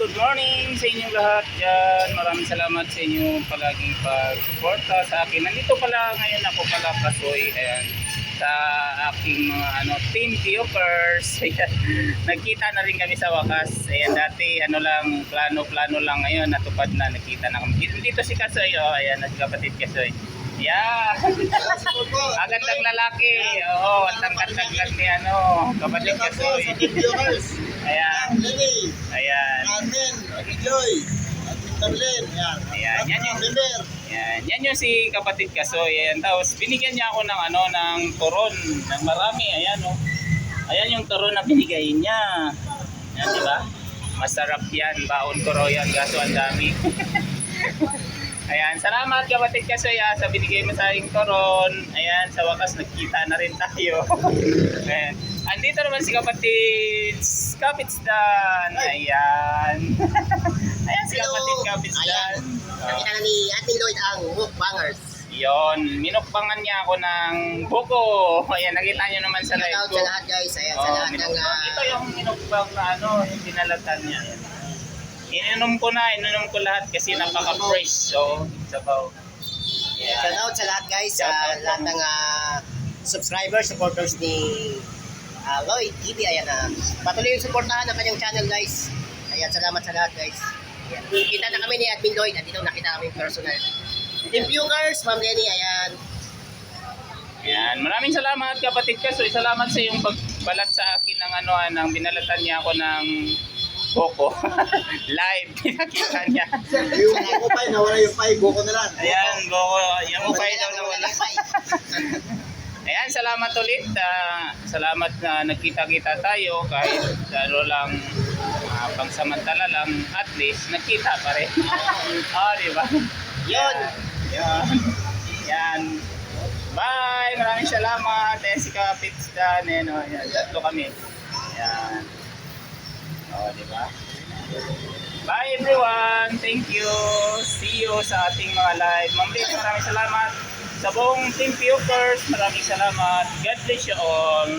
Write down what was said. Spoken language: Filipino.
good morning sa inyong lahat dyan. Maraming salamat sa inyong palaging pag-suporta sa akin. Nandito pala ngayon ako pala kasoy. Ayan, sa aking mga team viewers. Ayan, nagkita na rin kami sa wakas. Ayan, dati lang, plano lang, ngayon natupad na, nakita na kami. Dito si Kasoy, ayan, si kapatid Kasoy. Yeah. Agandang lalaki. Oo, ang tangkad-tangkad lang ni kapatid Kasoy. Ayan. Ayan. Yan yung si kapatid Kasoy. Ayan, tapos binigyan niya ako ng turon, ng marami. Ayan, ayan yung turon na binigay niya. Ayan, di ba? Masarap yan, baon ko raw yan, gaso ang dami. Ayan, salamat kapatid Kasoy sa binigay mo sa aking turon. Ayan, sa wakas nagkita na rin tayo. Ayan. Andito naman si kapatid Kapitsdan. Ayan. Ayan si kapatid Kapitsdan. Nakita na ni Ating Lloyd ang mukbangers. Yon, minukbangan niya ako ng buko. Ayan, nakita niyo naman sa live Shoutout ko. sa lahat guys. Ayan, sa lahat ng... Ito yung minukbang na yung dinalatan niya. Ayan. Ininom ko lahat kasi napaka-fresh. So, sabaw. Yeah. Shoutout sa lahat guys. Sa lahat ng subscribers, supporters ni Lloyd TV. Ayan, patuloy yung supportahan ng kanyang channel guys. Ayan, salamat sa lahat guys. Ayan. Kita na kami ni Admin Lloyd at dito nakita kami personal. Team viewers, Ma'am Lenny, ayan. Ayan, maraming salamat kapatid Kasoy. Salamat sa iyong pagbalat sa akin ng ng binalatan niya ako ng buko. Live, pinakita niya. Yung buko pa, nawala yung pie, buko na lang. Ayan, buko, yung pie daw nawala. Ayan, salamat ulit. Salamat na nagkita-kita tayo kahit lang pangsamantala lang, at least nagkita pa rin. Di ba? Yun. Yan. Bye! Maraming salamat. Ayan si Kapitsdan. Ayan, tatlo kami. Ayan. Di ba? Bye everyone. Thank you. See you sa ating mga live. Ma'am Liz, maraming salamat. Sa buong team viewers, maraming salamat. God bless you all.